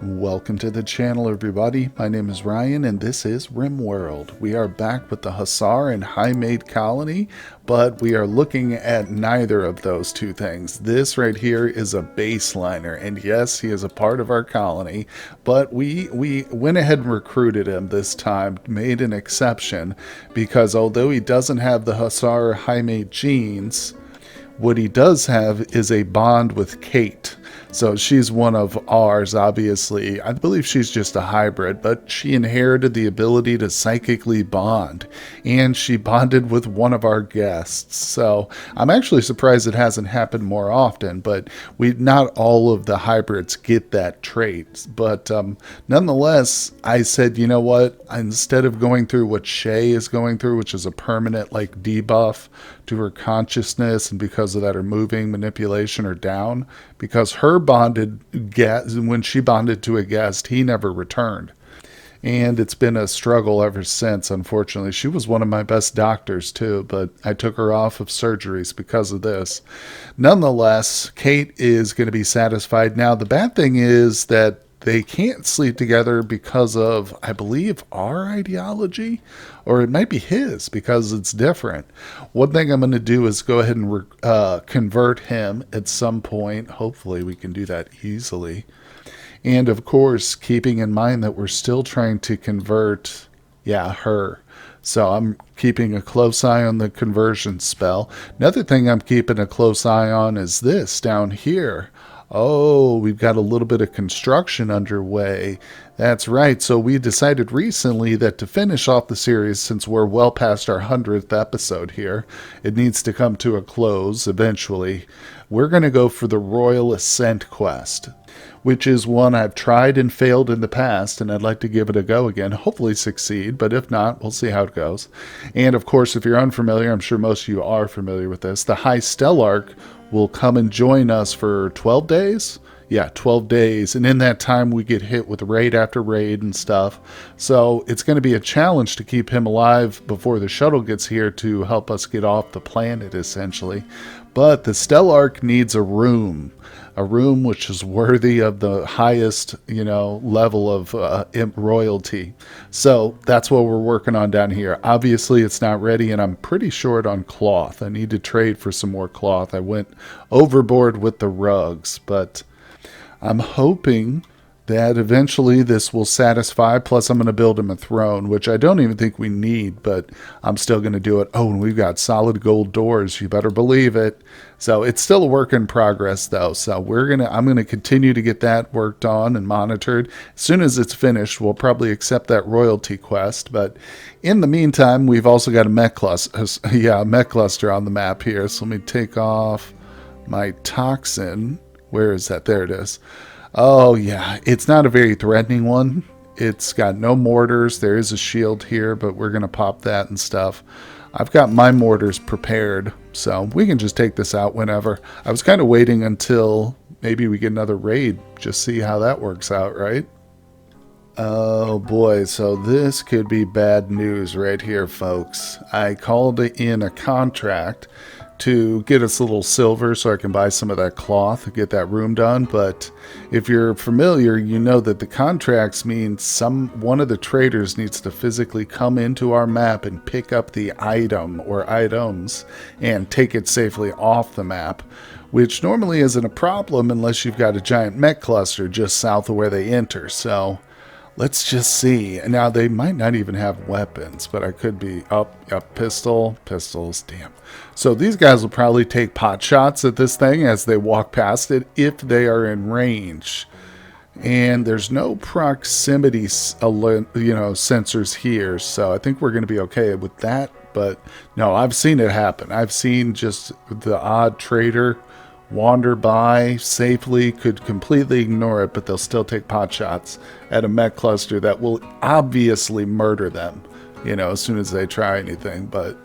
Welcome to the channel, everybody. My name is Ryan, and this is RimWorld. We are back with the Hussar and Highmate colony, but we are looking at neither of those two things. This right here is a baseliner, and yes, he is a part of our colony, but we went ahead and recruited him this time, made an exception, because although he doesn't have the Hussar or Highmate genes, what he does have is a bond with Kate. So she's one of ours, obviously. I believe she's just a hybrid, but she inherited the ability to psychically bond. And she bonded with one of our guests. So I'm actually surprised it hasn't happened more often, but not all of the hybrids get that trait. But nonetheless, I said, you know what? Instead of going through what Shay is going through, which is a permanent like debuff to her consciousness, and because of that her moving, manipulation are down, because her bonded guest, when she bonded to a guest, he never returned. And it's been a struggle ever since, unfortunately. She was one of my best doctors too, but I took her off of surgeries because of this. Nonetheless, Kate is going to be satisfied. Now, the bad thing is that they can't sleep together because of, I believe, our ideology, or it might be his because it's different. One thing I'm going to do is go ahead and convert him at some point. Hopefully we can do that easily. And of course, keeping in mind that we're still trying to convert, her. So I'm keeping a close eye on the conversion spell. Another thing I'm keeping a close eye on is this down here. Oh, we've got a little bit of construction underway. That's right. So we decided recently that to finish off the series, since we're well past our 100th episode here, it needs to come to a close eventually. We're going to go for the Royal Ascent quest, which is one I've tried and failed in the past, and I'd like to give it a go again, hopefully succeed, but if not, we'll see how it goes. And of course, if you're unfamiliar, I'm sure most of you are familiar with this, the High Stellarch will come and join us for 12 days? Yeah, 12 days. And in that time, we get hit with raid after raid and stuff. So it's going to be a challenge to keep him alive before the shuttle gets here to help us get off the planet, essentially. But the Stellarch needs a room which is worthy of the highest, level of royalty. So that's what we're working on down here. Obviously, it's not ready, and I'm pretty short on cloth. I need to trade for some more cloth. I went overboard with the rugs, but I'm hoping that eventually this will satisfy. Plus, I'm going to build him a throne, which I don't even think we need, but I'm still going to do it. Oh, and we've got solid gold doors. You better believe it. So it's still a work in progress, though. So I'm going to continue to get that worked on and monitored. As soon as it's finished, we'll probably accept that royalty quest. But in the meantime, we've also got a mech cluster, mech cluster on the map here. So let me take off my toxin. Where is that? There it is. Oh, yeah. It's not a very threatening one. It's got no mortars. There is a shield here, but we're going to pop that and stuff. I've got my mortars prepared, so we can just take this out whenever. I was kind of waiting until maybe we get another raid. Just see how that works out, right? Oh, boy. So this could be bad news right here, folks. I called in a contract to get us a little silver so I can buy some of that cloth to get that room done. But if you're familiar, you know that the contracts mean one of the traders needs to physically come into our map and pick up the item or items and take it safely off the map, which normally isn't a problem unless you've got a giant mech cluster just south of where they enter. So let's just see. Now, they might not even have weapons, but I could be pistols, damn. So these guys will probably take pot shots at this thing as they walk past it if they are in range. And there's no proximity, sensors here, so I think we're going to be okay with that. But no, I've seen it happen. I've seen just the odd trader wander by safely, could completely ignore it, but they'll still take pot shots at a mech cluster that will obviously murder them, as soon as they try anything. But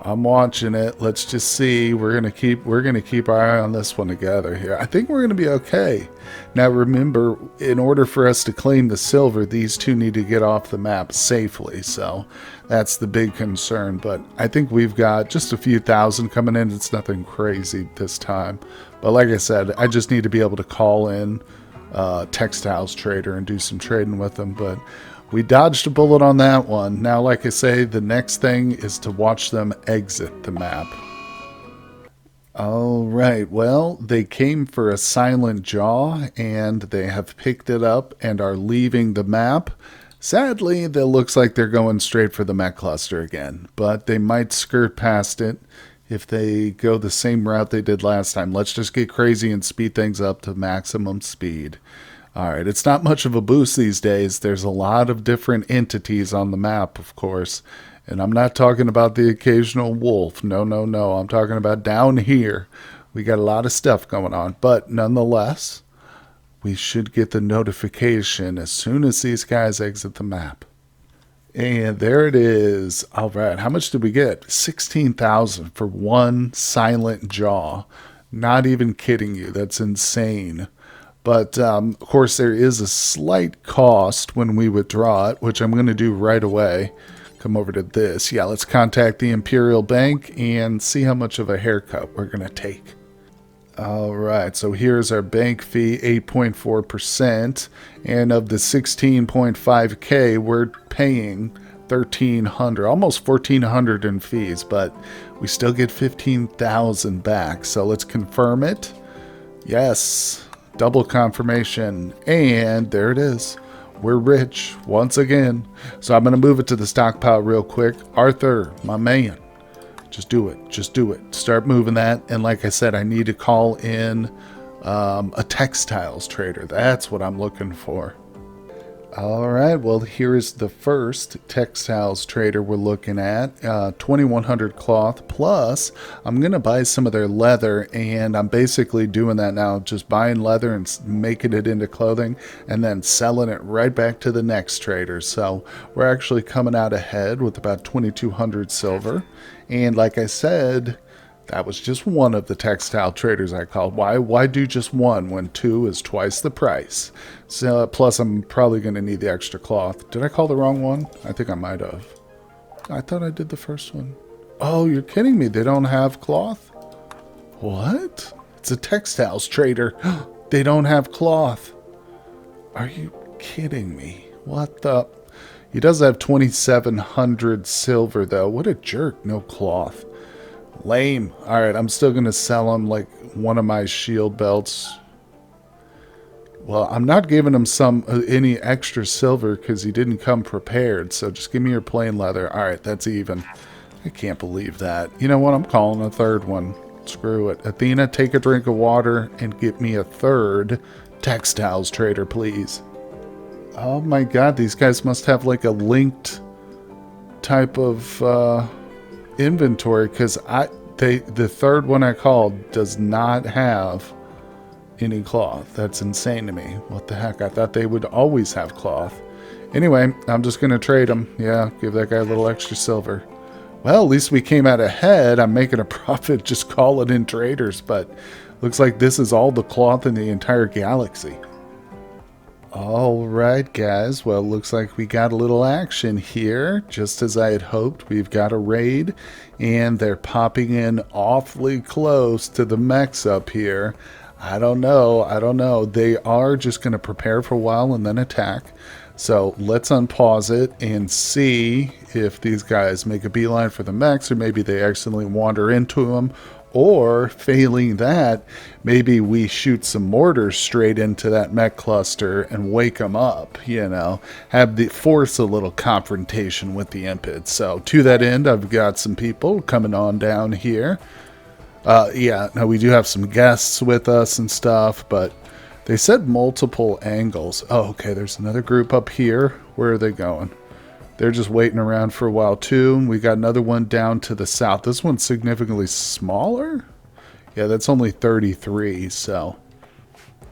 I'm watching it. Let's just see. We're gonna keep our eye on this one together here. I think we're gonna be okay. Now remember, in order for us to claim the silver, these two need to get off the map safely. So that's the big concern. But I think we've got just a few thousand coming in. It's nothing crazy this time. But like I said, I just need to be able to call in textiles trader and do some trading with them, but we dodged a bullet on that one. Now, like I say, the next thing is to watch them exit the map. All right, well, they came for a silent jaw, and they have picked it up and are leaving the map. Sadly, it looks like they're going straight for the mech cluster again, but they might skirt past it if they go the same route they did last time. Let's just get crazy and speed things up to maximum speed. All right, it's not much of a boost these days. There's a lot of different entities on the map, of course. And I'm not talking about the occasional wolf. No, no, no. I'm talking about down here. We got a lot of stuff going on. But nonetheless, we should get the notification as soon as these guys exit the map. And there it is. All right, how much did we get? 16,000 for one silent jaw. Not even kidding you. That's insane. But, of course, there is a slight cost when we withdraw it, which I'm going to do right away. Come over to this. Yeah, let's contact the Imperial Bank and see how much of a haircut we're going to take. All right, so here's our bank fee, 8.4%. And of the 16.5K, we're paying $1,300, almost $1,400 in fees, but we still get 15,000 back. So let's confirm it. Yes. Double confirmation, and there it is. We're rich once again. So I'm going to move it to the stockpile real quick. Arthur, my man, just do it. Just do it. Start moving that. And like I said, I need to call in a textiles trader. That's what I'm looking for. All right, well, here is the first textiles trader we're looking at, 2,100 cloth, plus I'm going to buy some of their leather, and I'm basically doing that now, just buying leather and making it into clothing, and then selling it right back to the next trader. So we're actually coming out ahead with about 2,200 silver, and like I said, that was just one of the textile traders I called. Why do just one when two is twice the price? So, plus, I'm probably going to need the extra cloth. Did I call the wrong one? I think I might have. I thought I did the first one. Oh, you're kidding me. They don't have cloth? What? It's a textiles trader. They don't have cloth. Are you kidding me? What the? He does have 2,700 silver, though. What a jerk. No cloth. Lame. Alright, I'm still going to sell him like one of my shield belts. Well, I'm not giving him any extra silver because he didn't come prepared. So just give me your plain leather. Alright, that's even. I can't believe that. You know what? I'm calling a third one. Screw it. Athena, take a drink of water and get me a third textiles trader, please. Oh my god, these guys must have like a linked type of inventory, because the third one I called does not have any cloth. That's insane to me. What the heck? I thought they would always have cloth. Anyway, I'm just gonna trade them. Yeah, give that guy a little extra silver. Well, at least we came out ahead. I'm making a profit just calling in traders, but looks like this is all the cloth in the entire galaxy. Alright guys, well, looks like we got a little action here. Just as I had hoped, we've got a raid, and they're popping in awfully close to the mechs up here. I don't know. They are just going to prepare for a while and then attack. So let's unpause it and see if these guys make a beeline for the mechs, or maybe they accidentally wander into them. Or, failing that, maybe we shoot some mortars straight into that mech cluster and wake them up, you know, force a little confrontation with the Impids. So, to that end, I've got some people coming on down here. Yeah, now we do have some guests with us and stuff, but they said multiple angles. Oh, okay, there's another group up here. Where are they going? They're just waiting around for a while too. We got another one down to the south. This one's significantly smaller. Yeah, that's only 33, so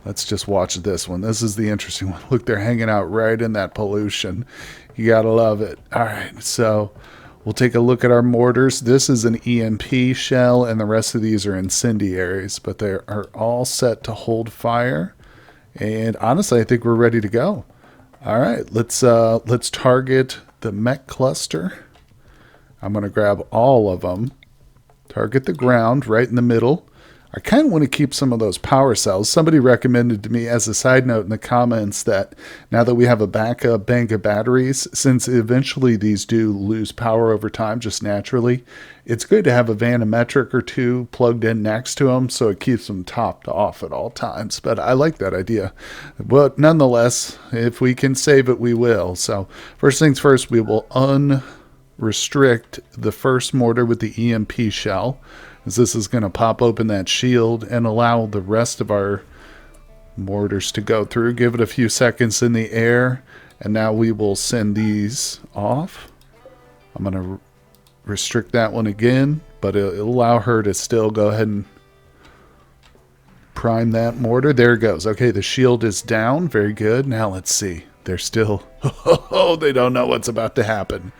let's just watch this one. This is the interesting one. Look, they're hanging out right in that pollution. You gotta love it. All right, so we'll take a look at our mortars. This is an EMP shell, and the rest of these are incendiaries, but they are all set to hold fire. And honestly, I think we're ready to go. All right, let's target the mech cluster. I'm going to grab all of them. Target the ground right in the middle. I kind of want to keep some of those power cells. Somebody recommended to me as a side note in the comments that now that we have a backup bank of batteries, since eventually these do lose power over time just naturally, it's good to have a vanometric or two plugged in next to them so it keeps them topped off at all times. But I like that idea. But nonetheless, if we can save it, we will. So first things first, we will unrestrict the first mortar with the EMP shell, as this is going to pop open that shield and allow the rest of our mortars to go through. Give it a few seconds in the air, and now we will send these off. I'm going to restrict that one again, but it'll allow her to still go ahead and prime that mortar. There it goes. Okay, the shield is down. Very good. Now let's see. They're still... Oh, they don't know what's about to happen.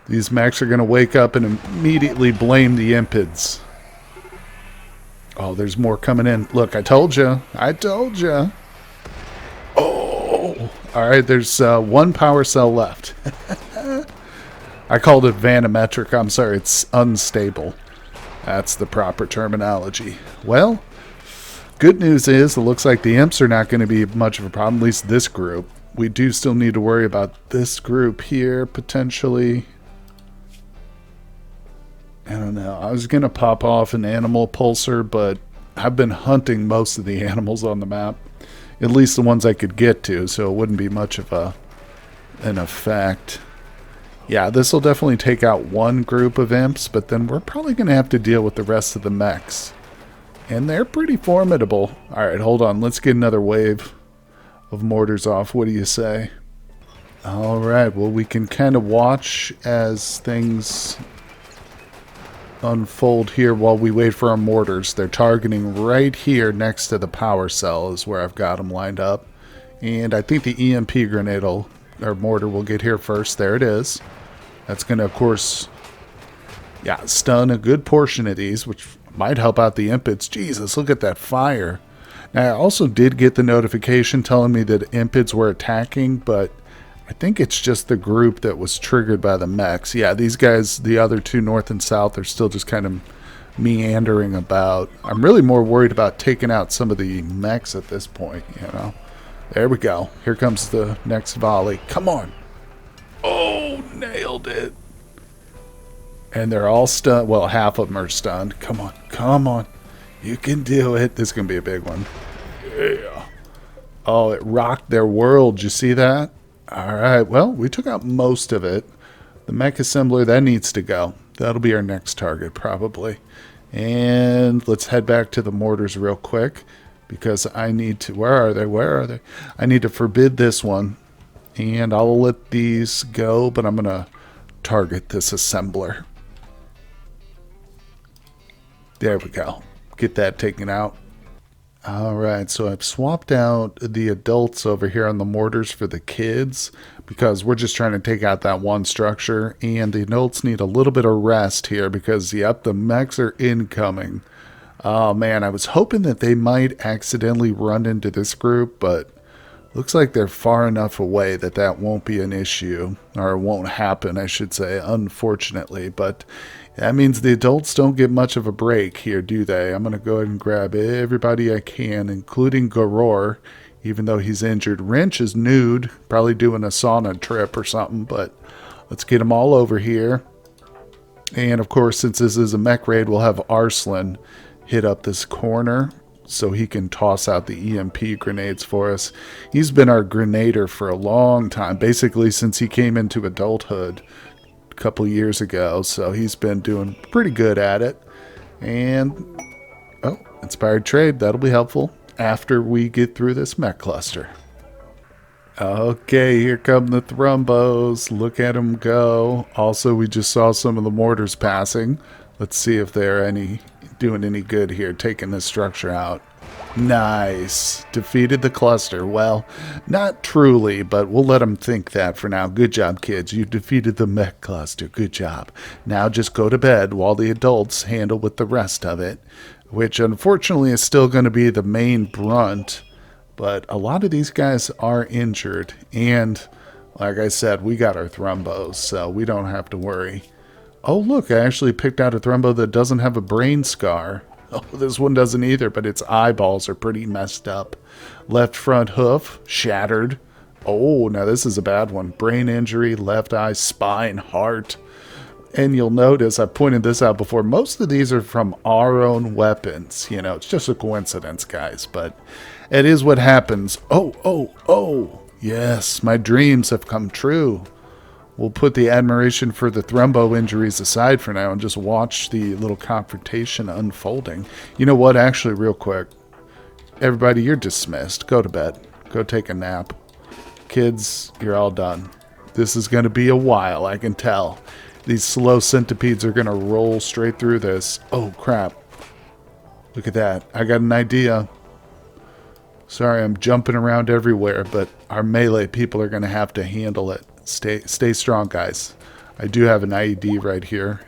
These mechs are going to wake up and immediately blame the Impids. Oh, there's more coming in. Look, I told you. I told you. Oh. All right, there's one power cell left. I called it vanometric. I'm sorry, it's unstable. That's the proper terminology. Well, good news is it looks like the imps are not going to be much of a problem, at least this group. We do still need to worry about this group here, potentially. I don't know. I was going to pop off an animal pulsar, but I've been hunting most of the animals on the map. At least the ones I could get to, so it wouldn't be much of an effect. Yeah, this will definitely take out one group of imps, but then we're probably going to have to deal with the rest of the mechs. And they're pretty formidable. Alright, hold on. Let's get another wave of mortars off. What do you say? Alright, well, we can kind of watch as things unfold here while we wait for our mortars. They're targeting right here next to the power cell is where I've got them lined up. And I think the EMP grenade or mortar will get here first. There it is. That's going to, of course, yeah, stun a good portion of these, which might help out the Impids. Jesus, look at that fire. Now, I also did get the notification telling me that Impids were attacking, but I think it's just the group that was triggered by the mechs. Yeah, these guys, the other two north and south, are still just kind of meandering about. I'm really more worried about taking out some of the mechs at this point, you know. There we go. Here comes the next volley. Come on. Oh, nailed it. And they're all stunned. Well, half of them are stunned. Come on. Come on. You can do it. This is going to be a big one. Yeah. Oh, it rocked their world. You see that? All right. Well, we took out most of it. The mech assembler, that needs to go. That'll be our next target, probably. And let's head back to the mortars real quick, because I need to... Where are they? Where are they? I need to forbid this one. And I'll let these go, but I'm going to target this assembler. There we go. Get that taken out. Alright, so I've swapped out the adults over here on the mortars for the kids, because we're just trying to take out that one structure, and the adults need a little bit of rest here because, yep, the mechs are incoming. Oh man, I was hoping that they might accidentally run into this group, but looks like they're far enough away that that won't be an issue, or it won't happen, I should say, unfortunately. But that means the adults don't get much of a break here, do they? I'm going to go ahead and grab everybody I can, including Garor, even though he's injured. Wrench is nude, probably doing a sauna trip or something, but let's get them all over here. And of course, since this is a mech raid, we'll have Arslan hit up this corner so he can toss out the EMP grenades for us. He's been our grenader for a long time, basically since he came into adulthood a couple years ago, so he's been doing pretty good at it. And oh, inspired trade, that'll be helpful after we get through this mech cluster. Okay, here come the thrombos. Look at them go. Also, we just saw some of the mortars passing. Let's see if they're doing any good here, taking this structure out. Nice. Defeated the cluster. Well, not truly, but we'll let them think that for now. Good job, kids. You defeated the mech cluster. Good job. Now just go to bed while the adults handle with the rest of it, which unfortunately is still going to be the main brunt. But a lot of these guys are injured, and like I said, we got our thrombos, so we don't have to worry. Oh, look, I actually picked out a thrombo that doesn't have a brain scar. Oh, this one doesn't either, but its eyeballs are pretty messed up. Left front hoof, shattered. Oh, now this is a bad one. Brain injury, left eye, spine, heart. And you'll notice, I pointed this out before, most of these are from our own weapons. You know, it's just a coincidence, guys, but it is what happens. Oh, oh, oh. Yes, my dreams have come true. We'll put the admiration for the thrombo injuries aside for now and just watch the little confrontation unfolding. You know what? Actually, real quick. Everybody, you're dismissed. Go to bed. Go take a nap. Kids, you're all done. This is going to be a while, I can tell. These slow centipedes are going to roll straight through this. Oh, crap. Look at that. I got an idea. Sorry, I'm jumping around everywhere, but our melee people are going to have to handle it. Stay strong, guys. I do have an IED right here,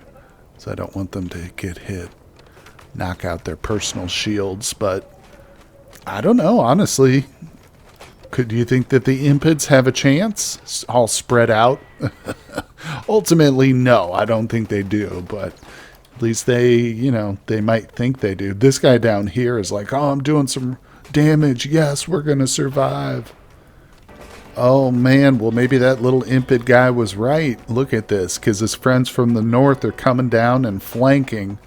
so I don't want them to get hit. Knock out their personal shields, but I don't know, honestly. Could you think that the Impids have a chance? All spread out? Ultimately, no, I don't think they do, but at least they, you know, they might think they do. This guy down here is like, oh, I'm doing some damage. Yes, we're going to survive. Oh, man. Well, maybe that little Impid guy was right. Look at this, because his friends from the north are coming down and flanking.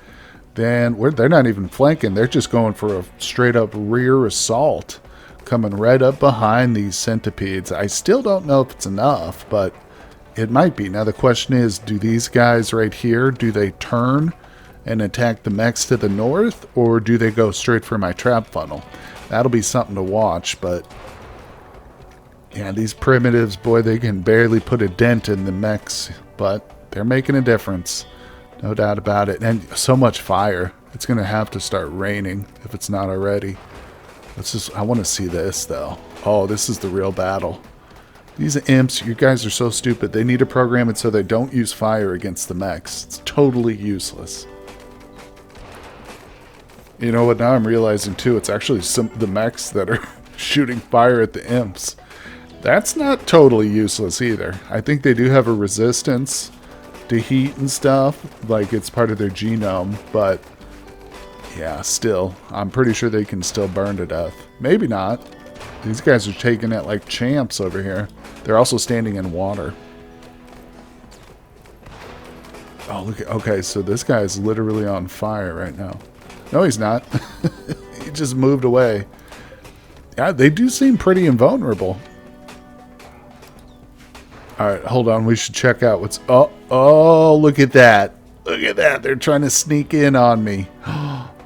Then they're not even flanking. They're just going for a straight-up rear assault, coming right up behind these centipedes. I still don't know if it's enough, but it might be. Now, the question is, do these guys right here, do they turn and attack the mechs to the north, or do they go straight for my trap funnel? That'll be something to watch, but yeah, these primitives, boy, they can barely put a dent in the mechs, but they're making a difference. No doubt about it. And so much fire. It's going to have to start raining if it's not already. I want to see this, though. Oh, this is the real battle. These imps, you guys are so stupid. They need to program it so they don't use fire against the mechs. It's totally useless. You know what? Now I'm realizing, too, it's actually the mechs that are shooting fire at the imps. That's not totally useless either. I think they do have a resistance to heat and stuff. Like, it's part of their genome, but yeah, still, I'm pretty sure they can still burn to death. Maybe not. These guys are taking it like champs over here. They're also standing in water. Oh, look at, okay, so this guy is literally on fire right now. No, he's not. He just moved away. Yeah, they do seem pretty invulnerable. Alright, hold on. We should check out what's... Oh, look at that. Look at that. They're trying to sneak in on me.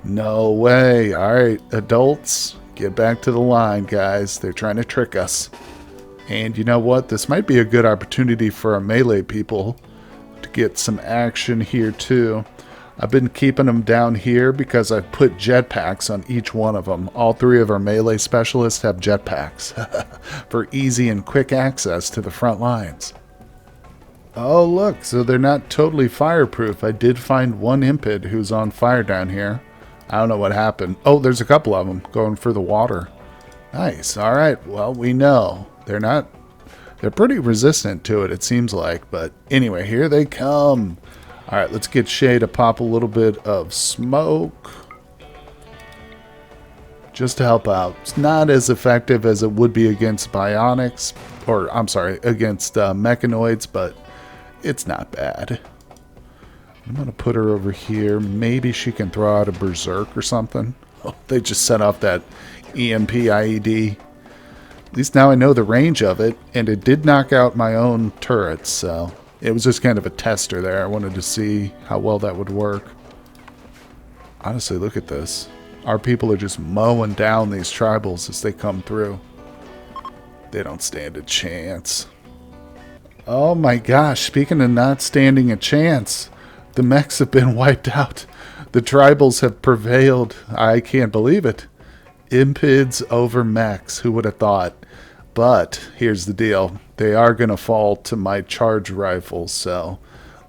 No way. Alright, adults, get back to the line, guys. They're trying to trick us. And you know what? This might be a good opportunity for our melee people to get some action here, too. I've been keeping them down here because I've put jetpacks on each one of them. All three of our melee specialists have jetpacks for easy and quick access to the front lines. Oh, look, so they're not totally fireproof. I did find one Impid who's on fire down here. I don't know what happened. Oh, there's a couple of them going for the water. Nice. All right. Well, we know. They're pretty resistant to it, it seems like. But anyway, here they come. All right, let's get Shay to pop a little bit of smoke. Just to help out. It's not as effective as it would be against bionics. Or, I'm sorry, against mechanoids, but it's not bad. I'm going to put her over here. Maybe she can throw out a berserk or something. Oh, they just set off that EMP IED. At least now I know the range of it, and it did knock out my own turrets, so it was just kind of a tester there. I wanted to see how well that would work. Honestly, look at this. Our people are just mowing down these tribals as they come through. They don't stand a chance. Oh my gosh, speaking of not standing a chance, the mechs have been wiped out. The tribals have prevailed. I can't believe it. Impids over mechs. Who would have thought? But here's the deal. They are going to fall to my charge rifles, so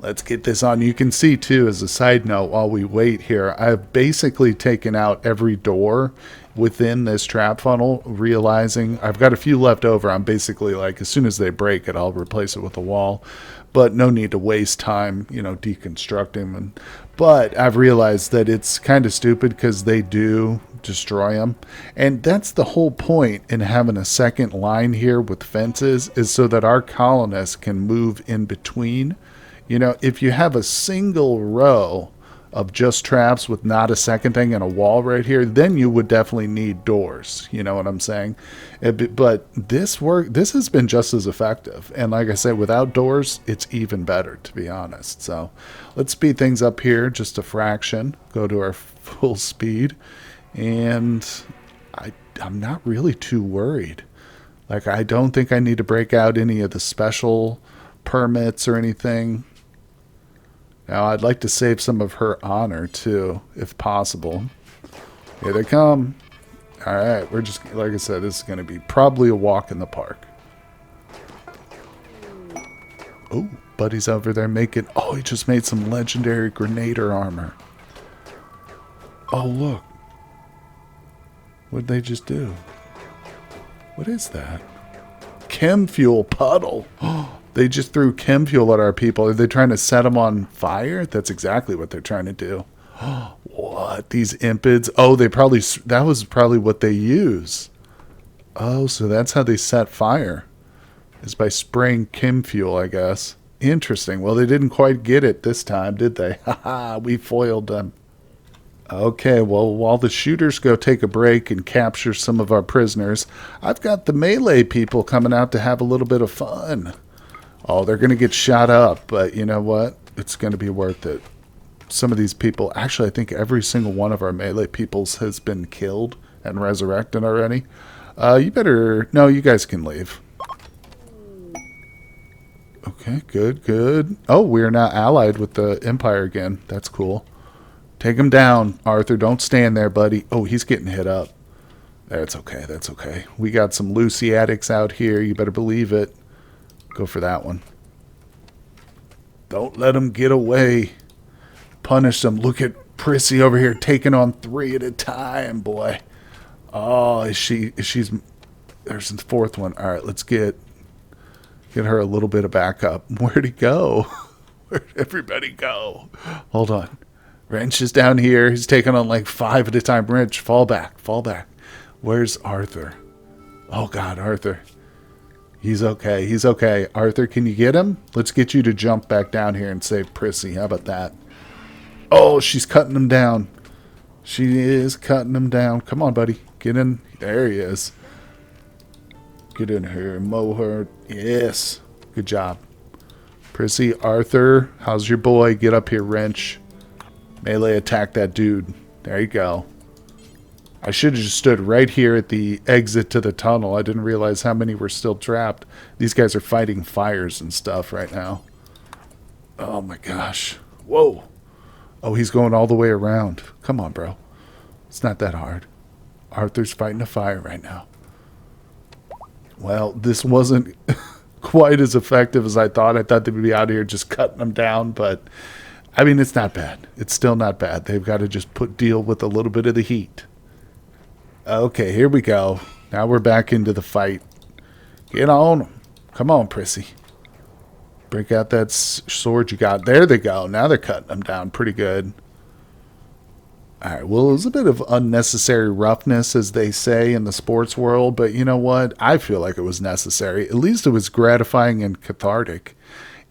let's get this on. You can see, too, as a side note, while we wait here, I've basically taken out every door within this trap funnel, realizing I've got a few left over. I'm basically like, as soon as they break it, I'll replace it with a wall. But no need to waste time, deconstructing. But I've realized that it's kind of stupid because they do destroy them. And that's the whole point in having a second line here with fences, is so that our colonists can move in between. If you have a single row of just traps with not a second thing and a wall right here, then you would definitely need doors. You know what I'm saying? But this has been just as effective. And like I said, without doors, it's even better, to be honest. So let's speed things up here just a fraction. Go to our full speed. And I'm not really too worried. Like, I don't think I need to break out any of the special permits or anything. Now, I'd like to save some of her honor, too, if possible. Here they come. All right, we're just, like I said, this is going to be probably a walk in the park. Oh, Buddy's over there making, oh, he just made some legendary Grenader armor. Oh, look. What'd they just do? What is that? Chem fuel puddle. Oh. They just threw chem fuel at our people. Are they trying to set them on fire? That's exactly what they're trying to do. What? These Impids? Oh, that was probably what they use. Oh, so that's how they set fire. Is by spraying chem fuel, I guess. Interesting. Well, they didn't quite get it this time, did they? Haha, we foiled them. Okay, well, while the shooters go take a break and capture some of our prisoners, I've got the melee people coming out to have a little bit of fun. Oh, they're going to get shot up, but you know what? It's going to be worth it. Some of these people, actually, I think every single one of our melee peoples has been killed and resurrected already. No, you guys can leave. Okay, good, good. Oh, we are now allied with the Empire again. That's cool. Take him down, Arthur. Don't stand there, buddy. Oh, he's getting hit up. That's okay, that's okay. We got some Luciatics out here. You better believe it. Go for that one. Don't let them get away. Punish them. Look at Prissy over here taking on 3 at a time, boy. Oh, she's... There's the 4th one. All right, let's get her a little bit of backup. Where'd he go? Where'd everybody go? Hold on. Wrench is down here. He's taking on like 5 at a time. Wrench, fall back, fall back. Where's Arthur? Oh, God, Arthur. He's okay. He's okay. Arthur, can you get him? Let's get you to jump back down here and save Prissy. How about that? Oh, she's cutting him down. She is cutting him down. Come on, buddy. Get in. There he is. Get in here. Mow her. Yes. Good job. Prissy, Arthur, how's your boy? Get up here, Wrench. Melee attack that dude. There you go. I should have just stood right here at the exit to the tunnel. I didn't realize how many were still trapped. These guys are fighting fires and stuff right now. Oh my gosh. Whoa. Oh, he's going all the way around. Come on, bro. It's not that hard. Arthur's fighting a fire right now. Well, this wasn't quite as effective as I thought. I thought they would be out here just cutting them down, but I mean, it's not bad. It's still not bad. They've got to just deal with a little bit of the heat. Okay, here we go. Now we're back into the fight. Get on them. Come on, Prissy. Break out that sword you got. There they go. Now they're cutting them down pretty good. All right, well, it was a bit of unnecessary roughness, as they say in the sports world, but you know what? I feel like it was necessary. At least it was gratifying and cathartic.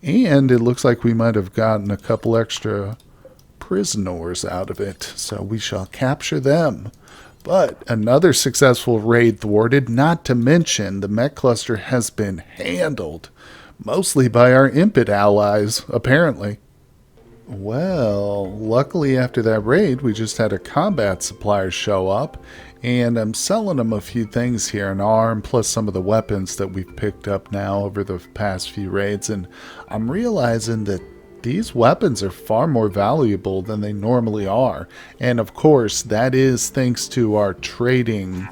And it looks like we might have gotten a couple extra prisoners out of it, so we shall capture them. But another successful raid thwarted, not to mention the mech cluster has been handled, mostly by our Impid allies, apparently. Well, luckily after that raid, we just had a combat supplier show up, and I'm selling them a few things here, an arm, plus some of the weapons that we've picked up now over the past few raids, and I'm realizing that these weapons are far more valuable than they normally are. And of course, that is thanks to our trading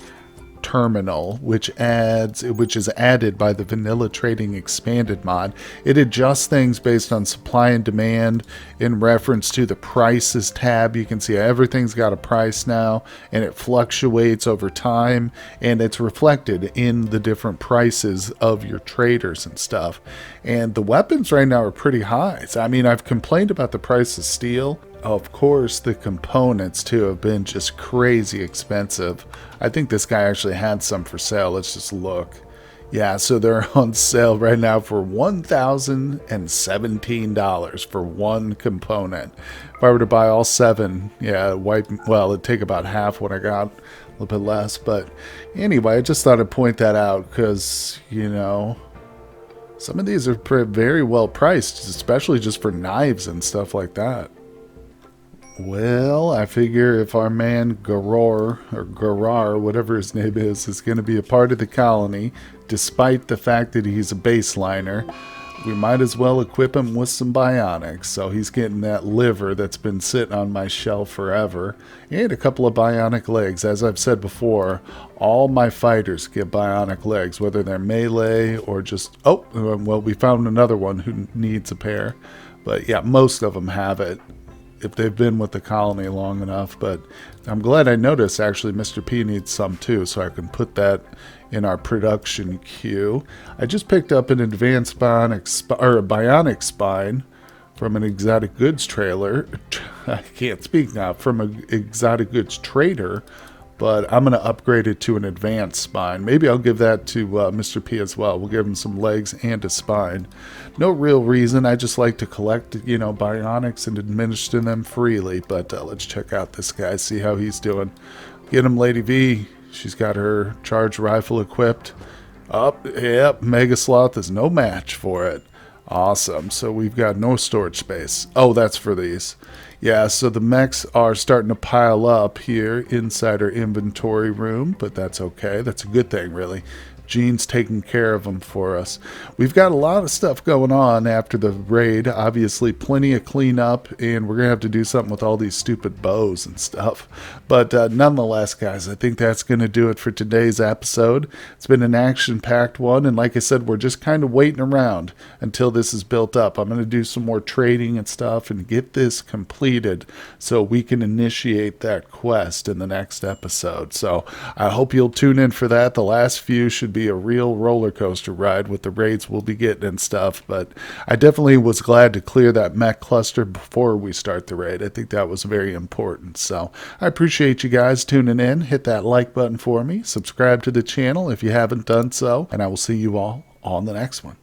terminal, which is added by the Vanilla Trading Expanded mod. It adjusts things based on supply and demand in reference to the prices tab. You can see everything's got a price now, and it fluctuates over time, and it's reflected in the different prices of your traders and stuff. And the weapons right now are pretty high. So, I mean, I've complained about the price of steel. Of course, the components too have been just crazy expensive. I think this guy actually had some for sale. Let's just look. Yeah, so they're on sale right now for $1,017 for one component. If I were to buy all 7, yeah, it'd take about half what I got, a little bit less. But anyway, I just thought I'd point that out because, you know, some of these are very well priced, especially just for knives and stuff like that. Well, I figure if our man Garar, whatever his name is going to be a part of the colony, despite the fact that he's a baseliner, we might as well equip him with some bionics. So he's getting that liver that's been sitting on my shelf forever, and a couple of bionic legs. As I've said before, all my fighters get bionic legs, whether they're melee or just... Oh, well, we found another one who needs a pair. But yeah, most of them have it if they've been with the colony long enough. But I'm glad I noticed actually Mr. P needs some too, so I can put in our production queue. I just picked up an advanced bionic spine from an exotic goods trailer. I can't speak now. From an exotic goods trader, but I'm going to upgrade it to an advanced spine. Maybe I'll give that to Mr. P as well. We'll give him some legs and a spine. No real reason. I just like to collect, you know, bionics and administer them freely. But let's check out this guy, see how he's doing. Get him, Lady V. She's got her charged rifle equipped. Yep, Mega Sloth is no match for it. Awesome. So we've got no storage space. Oh, that's for these. Yeah, so the mechs are starting to pile up here inside our inventory room, but that's okay. That's a good thing, really. Gene's taking care of them for us. We've got a lot of stuff going on after the raid. Obviously, plenty of cleanup, and we're going to have to do something with all these stupid bows and stuff. But nonetheless, guys, I think that's going to do it for today's episode. It's been an action-packed one, and like I said, we're just kind of waiting around until this is built up. I'm going to do some more trading and stuff and get this completed so we can initiate that quest in the next episode. So I hope you'll tune in for that. The last few should be a real roller coaster ride with the raids we'll be getting and stuff, but I definitely was glad to clear that mech cluster before we start the raid. I think that was very important. So I appreciate you guys tuning in. Hit that like button for me, subscribe to the channel if you haven't done so, and I will see you all on the next one.